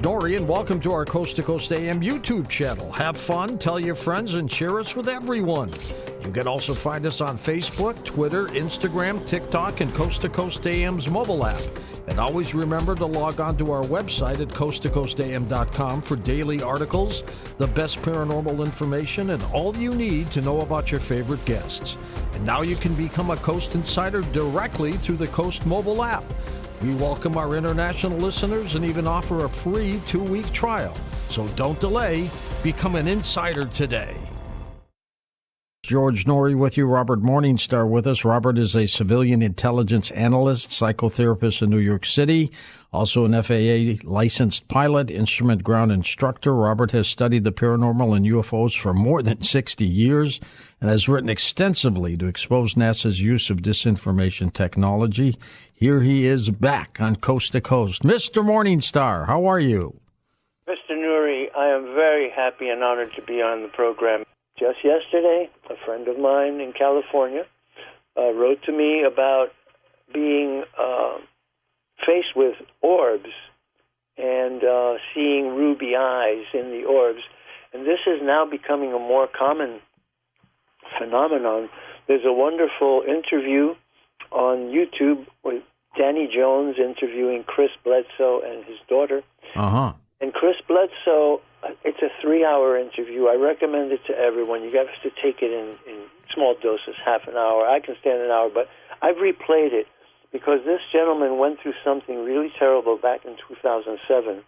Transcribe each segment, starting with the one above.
Norrie, and welcome to our Coast to Coast AM YouTube channel. Have fun, tell your friends, and share us with everyone. You can also find us on Facebook, Twitter, Instagram, TikTok, and Coast to Coast AM's mobile app. And always remember to log on to our website at coasttocoastam.com for daily articles, the best paranormal information, and all you need to know about your favorite guests. And now you can become a Coast Insider directly through the Coast mobile app. We welcome our international listeners and even offer a free 2-week trial. So don't delay. Become an insider today. George Norrie with you, Robert Morningstar with us. Robert is a civilian intelligence analyst, psychotherapist in New York City, also an FAA licensed pilot, instrument ground instructor. Robert has studied the paranormal and UFOs for more than 60 years and has written extensively to expose NASA's use of disinformation technology. Here he is back on Coast to Coast. Mr. Morningstar, how are you? Mr. Norrie, I am very happy and honored to be on the program. Just yesterday, a friend of mine in California wrote to me about being faced with orbs and seeing ruby eyes in the orbs. And this is now becoming a more common phenomenon. There's a wonderful interview on YouTube with Danny Jones interviewing Chris Bledsoe and his daughter. Uh-huh. And Chris Bledsoe, it's a 3-hour interview. I recommend it to everyone. You have to take it in small doses, half an hour. I can stand an hour, but I've replayed it because this gentleman went through something really terrible back in 2007.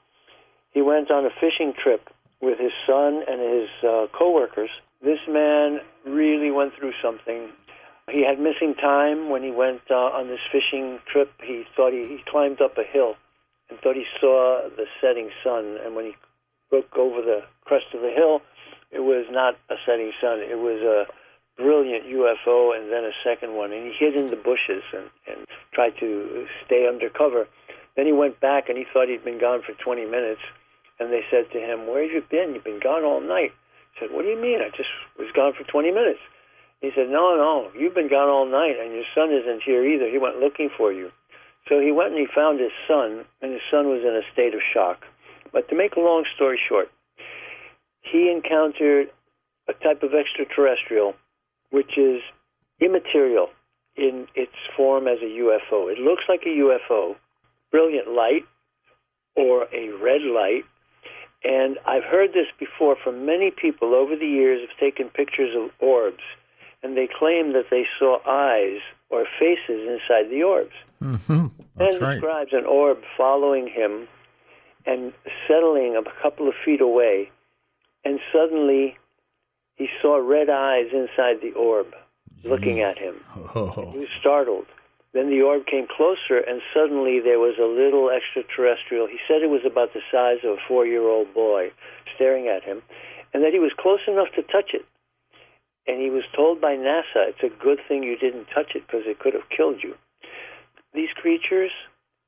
He went on a fishing trip with his son and his coworkers. This man really went through something. He had missing time when he went on this fishing trip. He thought he climbed up a hill and thought he saw the setting sun. And when he looked over the crest of the hill, it was not a setting sun. It was a brilliant UFO and then a second one. And he hid in the bushes and tried to stay under cover. Then he went back and he thought he'd been gone for 20 minutes. And they said to him, "Where have you been? You've been gone all night." He said, "What do you mean? I just was gone for 20 minutes. He said, No, you've been gone all night and your son isn't here either. He went looking for you." So he went and he found his son, and his son was in a state of shock. But to make a long story short, he encountered a type of extraterrestrial which is immaterial in its form as a UFO. It looks like a UFO, brilliant light or a red light. And I've heard this before from many people over the years who've taken pictures of orbs, and they claim that they saw eyes or faces inside the orbs. Mm-hmm. That's and right. describes an orb following him and settling a couple of feet away, and suddenly he saw red eyes inside the orb looking at him. Oh. He was startled. Then the orb came closer, and suddenly there was a little extraterrestrial. He said it was about the size of a 4-year-old boy staring at him, and that he was close enough to touch it. And he was told by NASA, it's a good thing you didn't touch it because it could have killed you. These creatures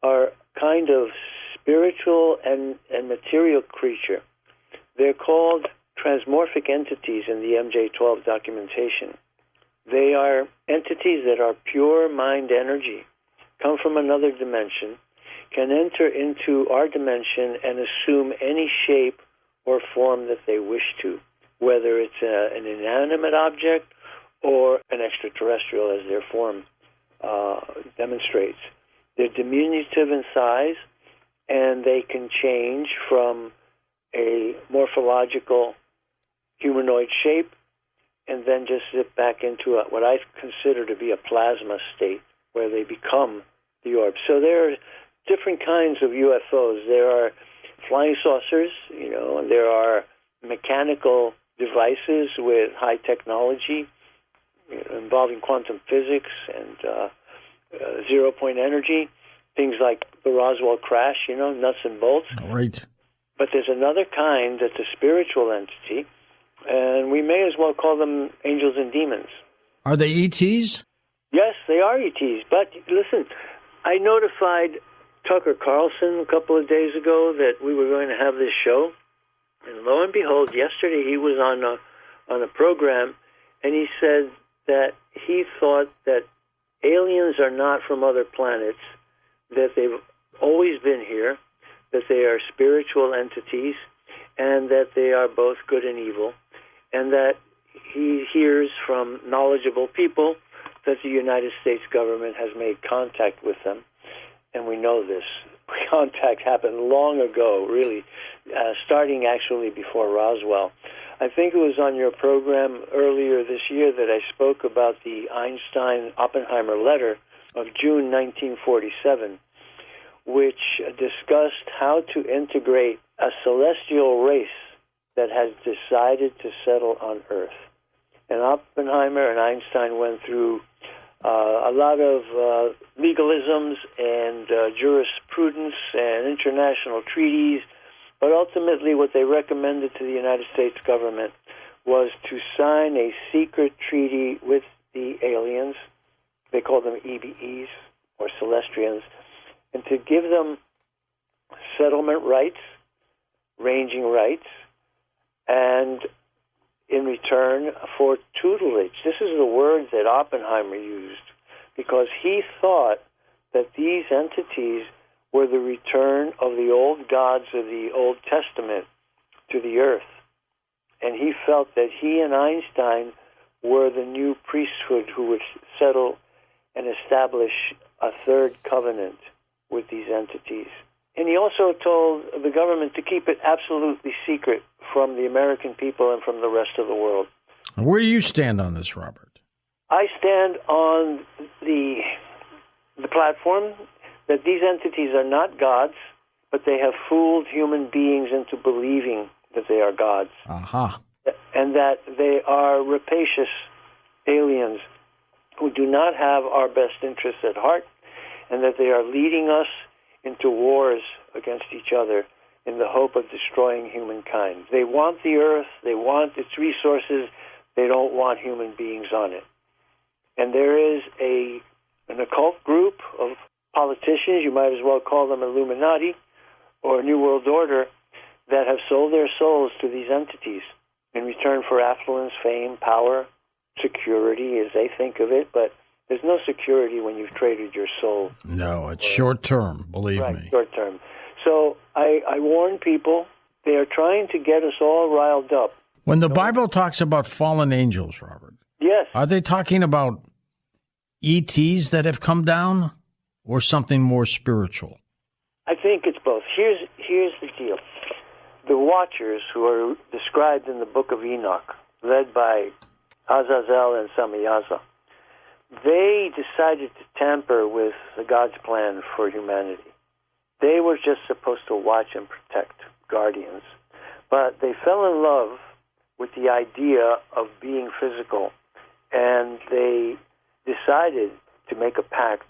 are kind of spiritual and material creature. They're called transmorphic entities in the MJ-12 documentation. They are entities that are pure mind energy, come from another dimension, can enter into our dimension and assume any shape or form that they wish to, whether it's an inanimate object or an extraterrestrial, as their form demonstrates. They're diminutive in size, and they can change from a morphological humanoid shape and then just zip back into what I consider to be a plasma state, where they become the orb. So there are different kinds of UFOs. There are flying saucers, and there are mechanical devices with high technology involving quantum physics and zero-point energy, things like the Roswell crash, nuts and bolts. Right. But there's another kind that's a spiritual entity, and we may as well call them angels and demons. Are they ETs? Yes, they are ETs. But listen, I notified Tucker Carlson a couple of days ago that we were going to have this show, and lo and behold, yesterday he was on a program, and he said that he thought that aliens are not from other planets, that they've always been here, that they are spiritual entities, and that they are both good and evil, and that he hears from knowledgeable people that the United States government has made contact with them, and we know this. Contact happened long ago, really, starting actually before Roswell. I think it was on your program earlier this year that I spoke about the Einstein-Oppenheimer letter of June 1947, which discussed how to integrate a celestial race that has decided to settle on Earth. And Oppenheimer and Einstein went through a lot of legalisms and jurisprudence and international treaties, but ultimately what they recommended to the United States government was to sign a secret treaty with the aliens. They call them EBEs, or Celestians, and to give them settlement rights, ranging rights, and in return for tutelage. This is the word that Oppenheimer used, because he thought that these entities were the return of the old gods of the Old Testament to the earth. And he felt that he and Einstein were the new priesthood who would settle and establish a third covenant with these entities. And he also told the government to keep it absolutely secret from the American people and from the rest of the world. Where do you stand on this, Robert? I stand on the platform that these entities are not gods, but they have fooled human beings into believing that they are gods. Aha. And that they are rapacious aliens who do not have our best interests at heart, and that they are leading us into wars against each other in the hope of destroying humankind. They want the earth, they want its resources, they don't want human beings on it. And there is an occult group of politicians, you might as well call them Illuminati or New World Order, that have sold their souls to these entities in return for affluence, fame, power, security, as they think of it, but there's no security when you've traded your soul. No, it's short term, believe right, me. Short term. So I warn people, they are trying to get us all riled up. When the Bible talks about fallen angels, Robert, yes, are they talking about ETs that have come down or something more spiritual? I think it's both. Here's the deal. The Watchers, who are described in the book of Enoch, led by Azazel and Samayaza, they decided to tamper with God's plan for humanity. They were just supposed to watch and protect, guardians. But they fell in love with the idea of being physical, and they decided to make a pact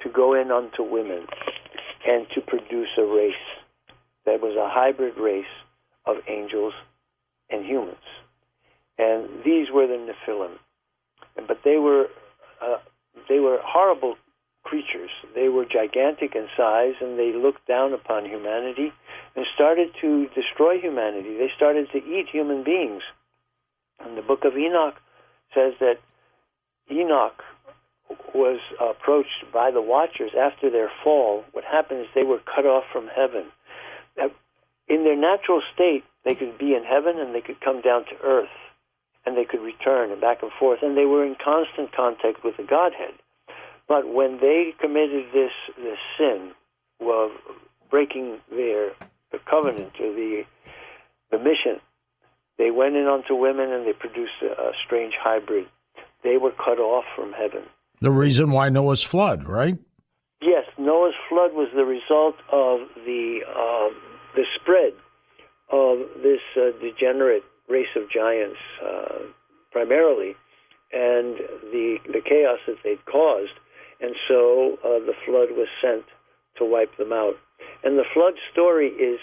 to go in unto women and to produce a race that was a hybrid race of angels and humans. And these were the Nephilim. But they were horrible creatures. They were gigantic in size, and they looked down upon humanity and started to destroy humanity. They started to eat human beings. And the book of Enoch says that Enoch was approached by the Watchers after their fall. What happened is they were cut off from heaven. In their natural state, they could be in heaven and they could come down to earth, and they could return and back and forth, and they were in constant contact with the Godhead. But when they committed this sin of breaking the covenant or the mission, they went in unto women and they produced a strange hybrid. They were cut off from heaven. The reason why Noah's flood, right? Yes, Noah's flood was the result of the spread of this degenerate race of giants, primarily, and the chaos that they'd caused. And so the flood was sent to wipe them out. And the flood story is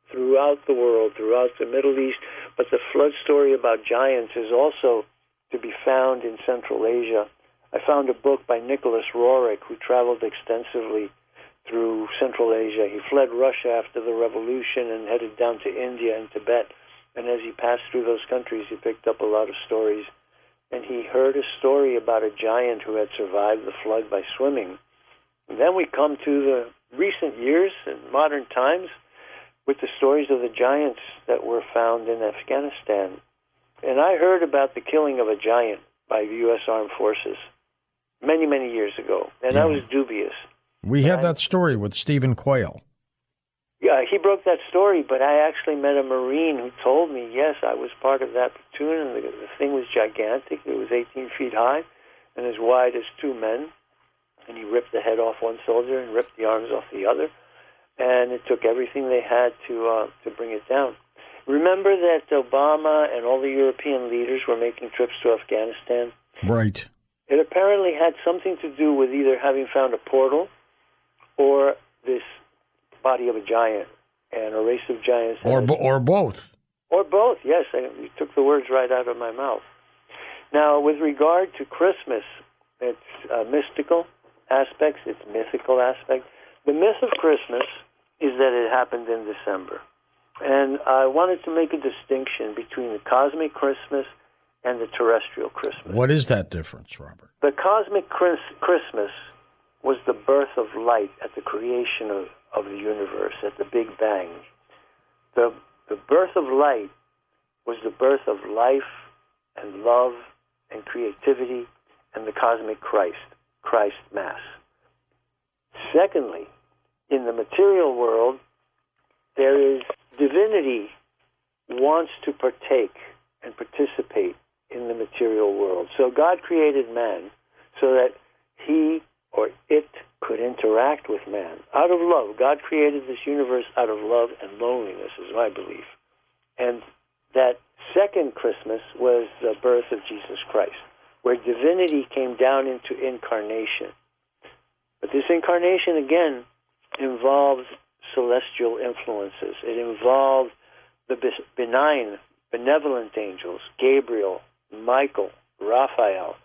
throughout the world, throughout the Middle East, but the flood story about giants is also to be found in Central Asia. I found a book by Nicholas Roerich, who traveled extensively through Central Asia. He fled Russia after the revolution and headed down to India and Tibet. And as he passed through those countries, he picked up a lot of stories. And he heard a story about a giant who had survived the flood by swimming. And then we come to recent years and modern times with the stories of the giants that were found in Afghanistan. And I heard about the killing of a giant by the U.S. Armed Forces many, many years ago, and I was dubious. We had that story with Stephen Quayle. Yeah, he broke that story, but I actually met a Marine who told me, yes, I was part of that platoon, and the thing was gigantic. It was 18 feet high and as wide as two men, and he ripped the head off one soldier and ripped the arms off the other, and it took everything they had to bring it down. Remember that Obama and all the European leaders were making trips to Afghanistan? Right. It apparently had something to do with either having found a portal or this body of a giant and a race of giants. Or both. Or both, yes. You took the words right out of my mouth. Now, with regard to Christmas, its mystical aspects, its mythical aspect. The myth of Christmas is that it happened in December. And I wanted to make a distinction between the cosmic Christmas and the terrestrial Christmas. What is that difference, Robert? The cosmic Christmas was the birth of light at the creation of the universe, at the Big Bang. The birth of light was the birth of life and love and creativity and the cosmic Christ Mass. Secondly, in the material world, there is divinity wants to partake and participate in the material world. So God created man so that he or it could interact with man out of love. God created this universe out of love and loneliness, is my belief. And that second Christmas was the birth of Jesus Christ, where divinity came down into incarnation. But this incarnation, again, involves celestial influences. It involved the benign, benevolent angels, Gabriel, Michael, Raphael,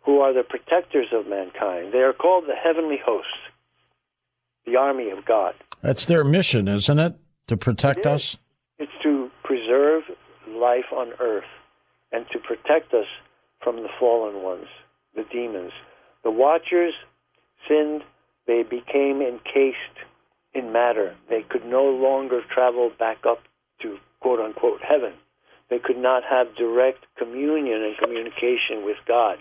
who are the protectors of mankind. They are called the heavenly hosts, the army of God. That's their mission, isn't it? To protect us? It's to preserve life on earth and to protect us from the fallen ones, the demons. The watchers sinned. They became encased in matter. They could no longer travel back up to quote-unquote heaven. They could not have direct communion and communication with God,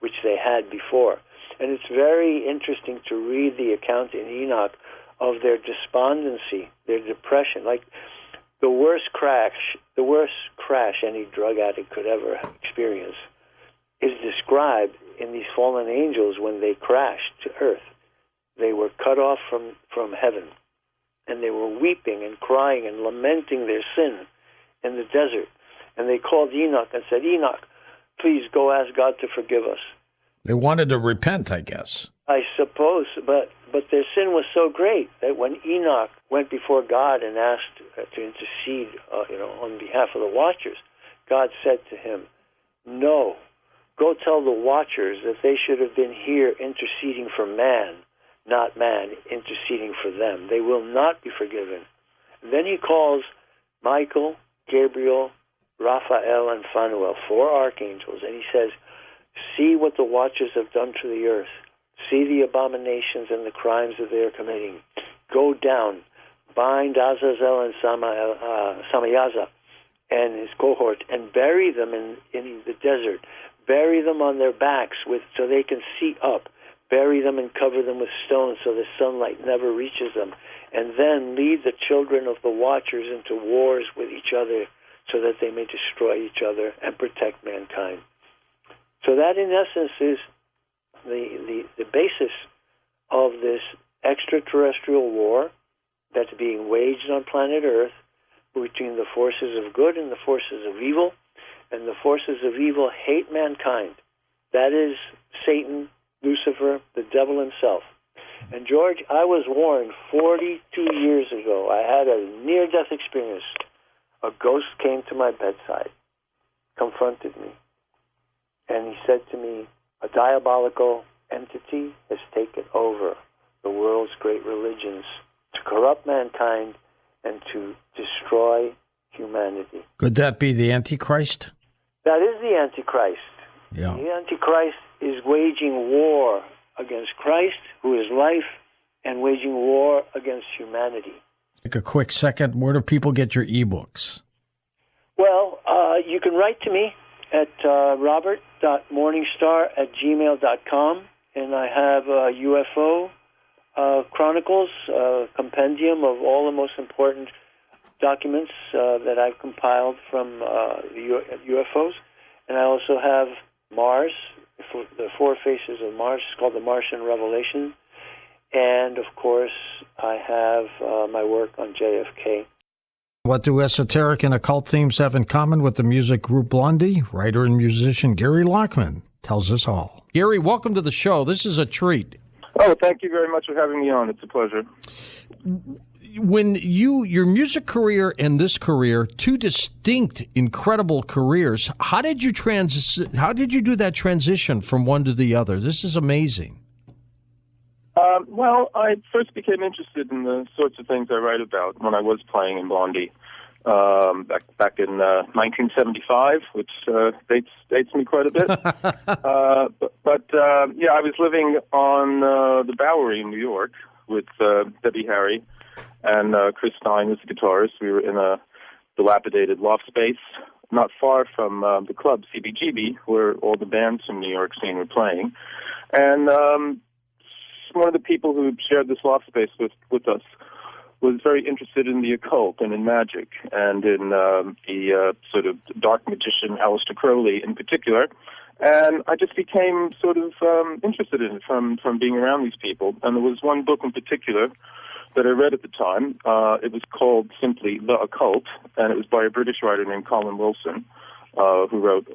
which they had before. And it's very interesting to read the account in Enoch of their despondency, their depression, like the worst crash any drug addict could ever experience is described in these fallen angels when they crashed to earth. They were cut off from heaven, and they were weeping and crying and lamenting their sin in the desert. And they called Enoch and said, Enoch, please go ask God to forgive us. They wanted to repent, I guess. I suppose, but their sin was so great that when Enoch went before God and asked to intercede, on behalf of the watchers, God said to him, no, go tell the watchers that they should have been here interceding for man, not man interceding for them. They will not be forgiven. And then he calls Michael, Gabriel, Raphael, and Phanuel, 4 archangels, and he says, see what the watchers have done to the earth. See the abominations and the crimes that they are committing. Go down, bind Azazel and Samayaza and his cohort, and bury them in the desert. Bury them on their backs so they can see up. Bury them and cover them with stones so the sunlight never reaches them. And then lead the children of the watchers into wars with each other so that they may destroy each other and protect mankind. So that, in essence, is the basis of this extraterrestrial war that's being waged on planet Earth between the forces of good and the forces of evil. And the forces of evil hate mankind. That is Satan, Lucifer, the devil himself. And George, I was warned 42 years ago. I had a near-death experience. A ghost came to my bedside, confronted me, and he said to me, a diabolical entity has taken over the world's great religions to corrupt mankind and to destroy humanity. Could that be the Antichrist? That is the Antichrist. Yeah. The Antichrist is waging war against Christ, who is life and waging war against humanity. Take a quick second. Where do people get your ebooks? Well, you can write to me at robert.morningstar@gmail.com, and I have UFO Chronicles, compendium of all the most important documents that I've compiled from UFOs. And I also have Mars, the Four Faces of Mars. It's called the Martian Revelation. And, of course, I have my work on JFK. What do esoteric and occult themes have in common with the music group Blondie? Writer and musician Gary Lachman tells us all. Gary, welcome to the show. This is a treat. Oh, thank you very much for having me on. It's a pleasure. When your music career and this career, two distinct, incredible careers, how did you do that transition from one to the other? This is amazing. Well, I first became interested in the sorts of things I write about when I was playing in Blondie back in 1975, which dates me quite a bit. but I was living on the Bowery in New York with Debbie Harry and Chris Stein was the guitarist. We were in a dilapidated loft space not far from the club CBGB, where all the bands from New York scene were playing. And one of the people who shared this loft space with us was very interested in the occult and in magic and in the sort of dark magician Aleister Crowley in particular. And I just became sort of interested in it from being around these people. And there was one book in particular that I read at the time. It was called simply The Occult, and it was by a British writer named Colin Wilson, who wrote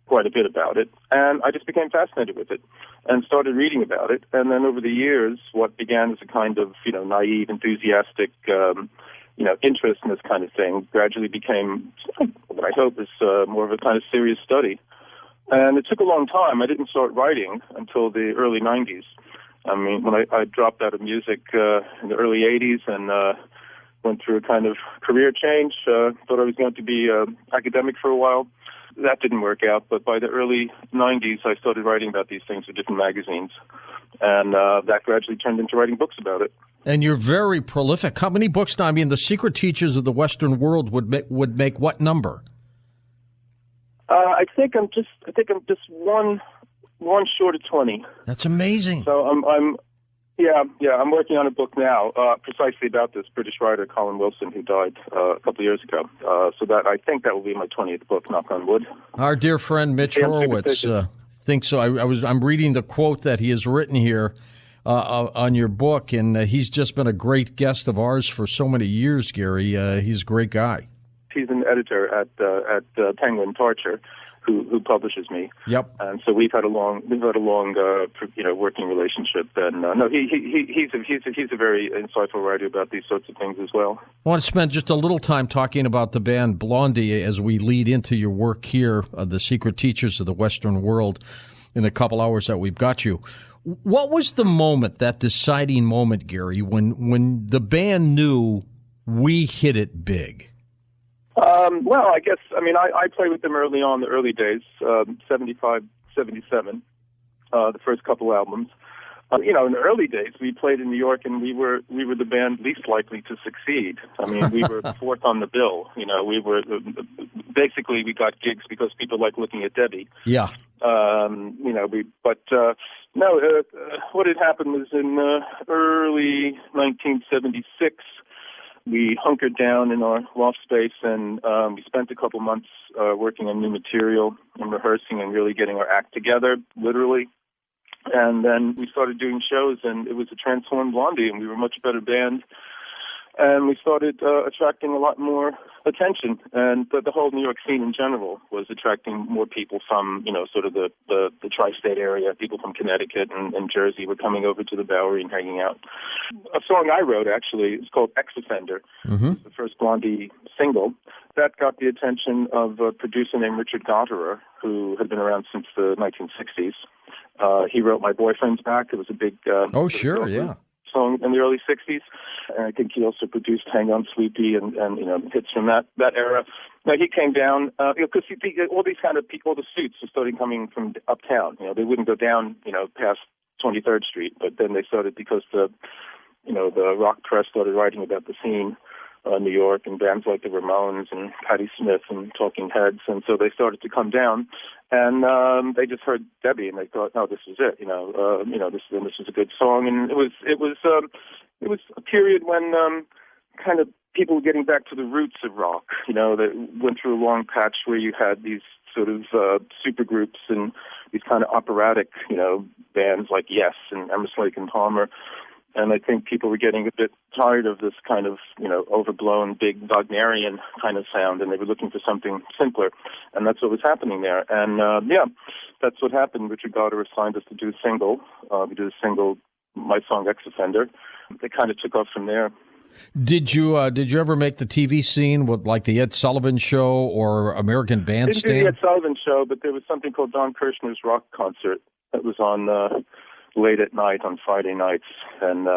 quite a bit about it. And I just became fascinated with it and started reading about it. And then over the years, what began as a kind of, naive, enthusiastic, interest in this kind of thing gradually became what I hope is more of a kind of serious study. And it took a long time. I didn't start writing until the early 90s. I mean, when I dropped out of music in the early 80s and went through a kind of career change, thought I was going to be academic for a while. That didn't work out, but by the early 90s, I started writing about these things for different magazines, and that gradually turned into writing books about it. And you're very prolific. How many books now? I mean, The Secret Teachers of the Western World would make what number? I think I'm just one short of 20. That's amazing. So I'm working on a book now, precisely about this British writer Colin Wilson, who died a couple of years ago. So that I think that will be my 20th book. Knock on wood. Our dear friend Mitch Horowitz thinks so. I'm reading the quote that he has written here on your book, and he's just been a great guest of ours for so many years. Gary, he's a great guy. He's an editor at Penguin Torture, who publishes me. Yep. And so we've had a long working relationship. And he's a very insightful writer about these sorts of things as well. I want to spend just a little time talking about the band Blondie as we lead into your work here, The Secret Teachers of the Western World, in the couple hours that we've got you. What was the moment, that deciding moment, Gary, when the band knew we hit it big? Well, I played with them early on, the early days, 75, 77, the first couple albums. In the early days, we played in New York, and we were the band least likely to succeed. I mean, we were fourth on the bill. We were basically we got gigs because people like looking at Debbie. Yeah. What had happened was in early 1976. We hunkered down in our loft space, and we spent a couple months working on new material and rehearsing and really getting our act together, literally. And then we started doing shows, and it was a transformed Blondie, and we were a much better band. And we started attracting a lot more attention, and the whole New York scene in general was attracting more people from, sort of the tri-state area. People from Connecticut and Jersey were coming over to the Bowery and hanging out. A song I wrote, actually, is called Ex-Offender. Mm-hmm. It's the first Blondie single. That got the attention of a producer named Richard Gotterer, who had been around since the 1960s. He wrote My Boyfriend's Back. It was a big song in the early 60s. And I think he also produced Hang On Sleepy and hits from that era. Now, he came down, because all these kind of people, all the suits were starting coming from uptown. They wouldn't go down, past 23rd Street, but then they started because the the rock press started writing about the scene, New York, and bands like the Ramones and Patti Smith and Talking Heads, and so they started to come down, and they just heard Debbie, and they thought, no, this was it, this is a good song, and it was a period when kind of people were getting back to the roots of rock. They went through a long patch where you had these sort of supergroups and these kind of operatic, bands like Yes and Emerson, Lake and Palmer. And I think people were getting a bit tired of this kind of, overblown, big Wagnerian kind of sound, and they were looking for something simpler. And that's what was happening there. And, that's what happened. Richard Goddard assigned us to do a single. We did a single, my song, Ex Offender. It kind of took off from there. Did you ever make the TV scene with like the Ed Sullivan Show or American Bandstand? Didn't do the Ed Sullivan Show, but there was something called Don Kirshner's Rock Concert that was on late at night on Friday nights, and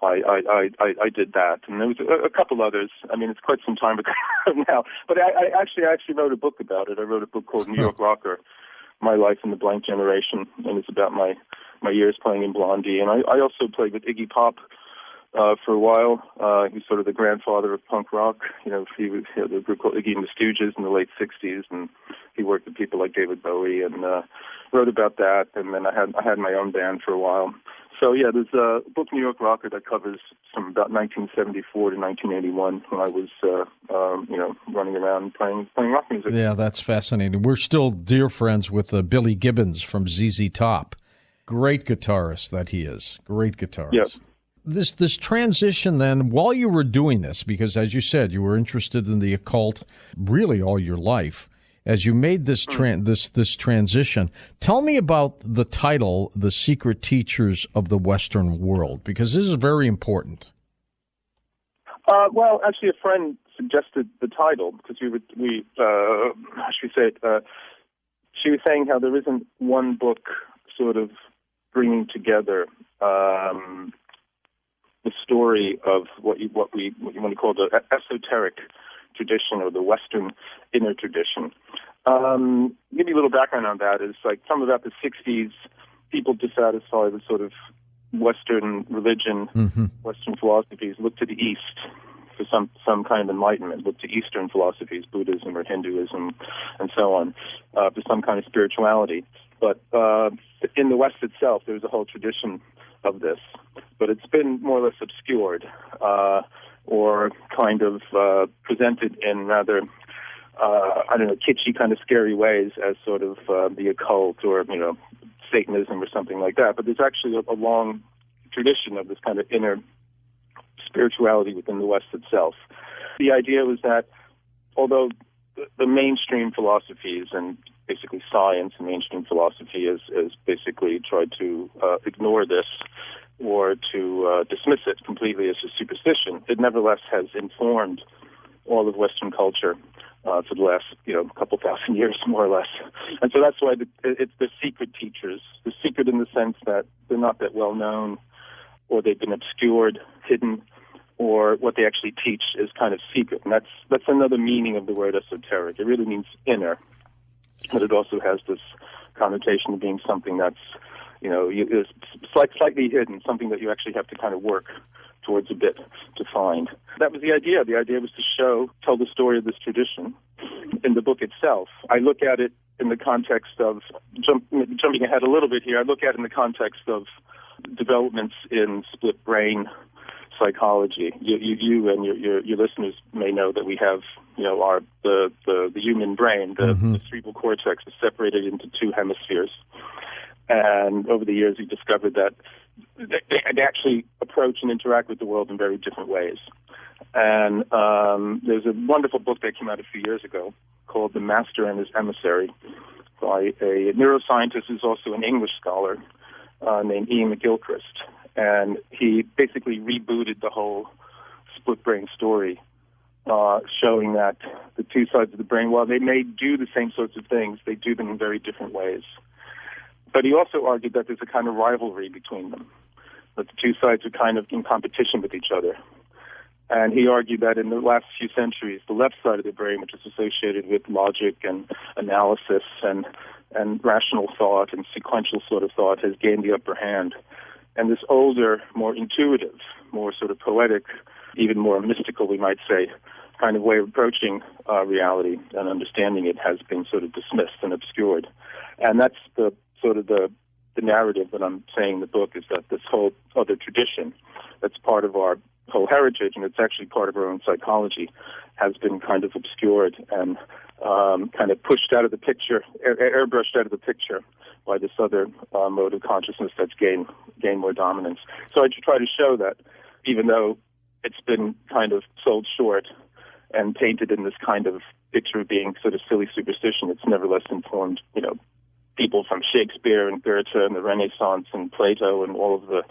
I did that, and there was a couple others. I mean, it's quite some time ago now, but I actually wrote a book about it. I wrote a book called New York Rocker: My Life in the Blank Generation, and it's about my years playing in Blondie, and I also played with Iggy Pop. For a while, he was sort of the grandfather of punk rock. He had a group called Iggy and the Stooges in the late '60s, and he worked with people like David Bowie, and wrote about that. And then I had my own band for a while. So yeah, there's a book, New York Rocker, that covers from about 1974 to 1981 when I was, running around playing rock music. Yeah, that's fascinating. We're still dear friends with Billy Gibbons from ZZ Top. Great guitarist that he is. Great guitarist. Yep. This transition then, while you were doing this, because as you said, you were interested in the occult really all your life, as you made this this transition, tell me about the title, The Secret Teachers of the Western World, because this is very important. Well, actually, a friend suggested the title because how should we say it? She was saying how there isn't one book sort of bringing together the story of what you want to call the esoteric tradition or the Western inner tradition. Give you a little background on that. Is like from about the 60s, people dissatisfied with sort of Western religion, Western philosophies, looked to the East for some kind of enlightenment, looked to Eastern philosophies, Buddhism or Hinduism, and so on, for some kind of spirituality. But in the West itself, there's a whole tradition of this, but it's been more or less obscured or kind of presented in rather, kitschy kind of scary ways as sort of the occult or, Satanism or something like that. But there's actually a long tradition of this kind of inner spirituality within the West itself. The idea was that although the mainstream philosophies and basically science and mainstream philosophy is basically tried to ignore this or to dismiss it completely as a superstition, it nevertheless has informed all of Western culture for the last, couple thousand years, more or less. And so that's why it's the secret teachers. The secret in the sense that they're not that well known, or they've been obscured, hidden, or what they actually teach is kind of secret. And that's another meaning of the word esoteric. It really means inner, but it also has this connotation of being something that's, is slightly hidden, something that you actually have to kind of work towards a bit to find. That was the idea. The idea was to tell the story of this tradition in the book itself. I look at it in the context of, jumping ahead a little bit here, I look at it in the context of developments in split brain psychology. You and your listeners may know that we have, the human brain, the cerebral cortex is separated into two hemispheres. And over the years, we discovered that they actually approach and interact with the world in very different ways. And there's a wonderful book that came out a few years ago called The Master and His Emissary by a neuroscientist who's also an English scholar named Ian McGilchrist. And he basically rebooted the whole split brain story, showing that the two sides of the brain, while they may do the same sorts of things, they do them in very different ways. But he also argued that there's a kind of rivalry between them, that the two sides are kind of in competition with each other. And he argued that in the last few centuries, the left side of the brain, which is associated with logic and analysis and rational thought and sequential sort of thought, has gained the upper hand. and this older, more intuitive, more sort of poetic, even more mystical, we might say, kind of way of approaching reality and understanding it has been sort of dismissed and obscured. And that's the sort of the narrative that I'm saying in the book, is that this whole other tradition that's part of our whole heritage, and it's actually part of our own psychology, has been kind of obscured and kind of pushed out of the picture, airbrushed out of the picture by this other mode of consciousness that's gained more dominance. So I try to show that even though it's been kind of sold short and painted in this kind of picture of being sort of silly superstition, it's nevertheless informed, people from Shakespeare and Goethe and the Renaissance and Plato and all of the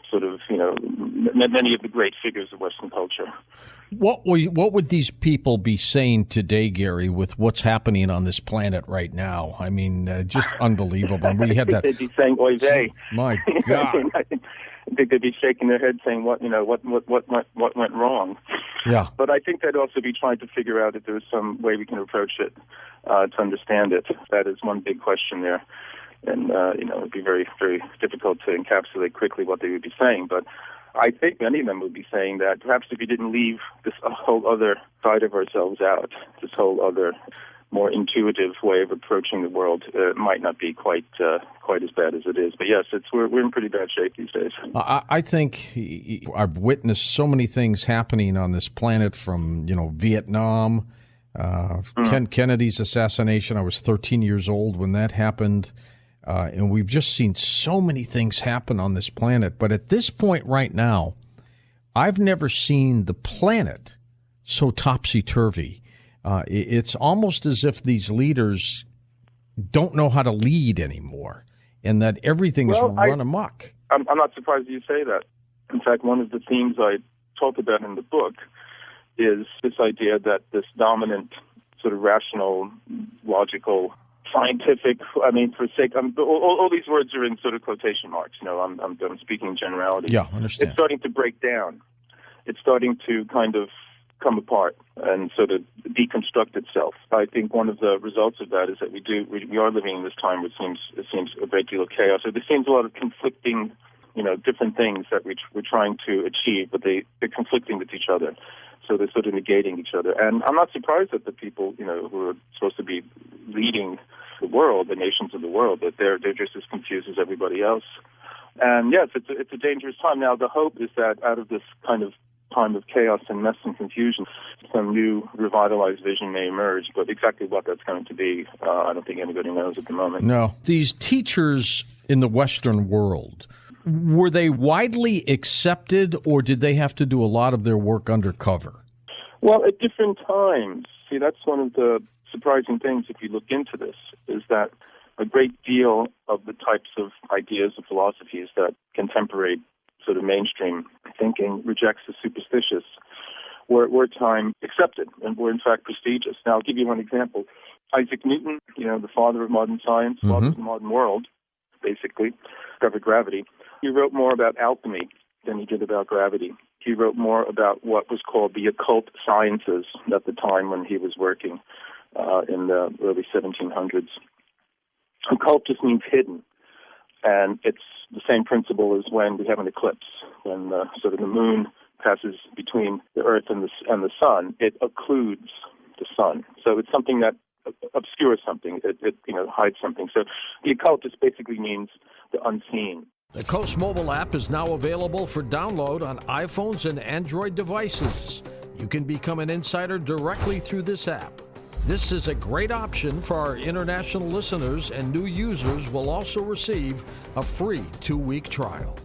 sort of, many of the great figures of Western culture. What would these people be saying today, Gary, with what's happening on this planet right now? I mean, just unbelievable. We had that. They'd be saying, "Oy vey." My God. I think they'd be shaking their head saying, what went wrong? Yeah. But I think they'd also be trying to figure out if there's some way we can approach it to understand it. That is one big question there. And, it'd be very, very difficult to encapsulate quickly what they would be saying. But I think many of them would be saying that perhaps if we didn't leave this whole other side of ourselves out, this whole other more intuitive way of approaching the world, might not be quite as bad as it is. But yes, we're in pretty bad shape these days. I think I've witnessed so many things happening on this planet, from Vietnam, Kennedy's assassination. I was 13 years old when that happened, and we've just seen so many things happen on this planet. But at this point right now, I've never seen the planet so topsy-turvy. It's almost as if these leaders don't know how to lead anymore, and that everything is run amok. I'm not surprised you say that. In fact, one of the themes I talk about in the book is this idea that this dominant, sort of rational, logical, scientific, all these words are in sort of quotation marks. I'm speaking in generality. Yeah, I understand. It's starting to break down. It's starting to kind of come apart and sort of deconstruct itself. I think one of the results of that is that we are living in this time which seems a great deal of chaos. So there seems a lot of conflicting, different things that we're trying to achieve, but they're conflicting with each other. So they're sort of negating each other. And I'm not surprised that the people, who are supposed to be leading the world, the nations of the world, that they're just as confused as everybody else. And yes, it's a dangerous time. Now, the hope is that out of this kind of time of chaos and mess and confusion, some new revitalized vision may emerge, but exactly what that's going to be, I don't think anybody knows at the moment. No. These teachers in the Western world, were they widely accepted, or did they have to do a lot of their work undercover? Well, at different times. See, that's one of the surprising things, if you look into this, is that a great deal of the types of ideas and philosophies that contemporary sort of mainstream thinking rejects as superstitious were at time accepted and were in fact prestigious. Now, I'll give you one example. Isaac Newton, the father of modern science, father of the modern world, basically, discovered gravity. He wrote more about alchemy than he did about gravity. He wrote more about what was called the occult sciences at the time when he was working in the early 1700s. Occult just means hidden. And it's the same principle as when we have an eclipse, when the moon passes between the Earth and the sun. It occludes the sun, so it's something that obscures something. It hides something. So the occult just basically means the unseen. The Coast mobile app is now available for download on iPhones and Android devices. You can become an insider directly through this app. This is a great option for our international listeners, and new users will also receive a free 2-week trial.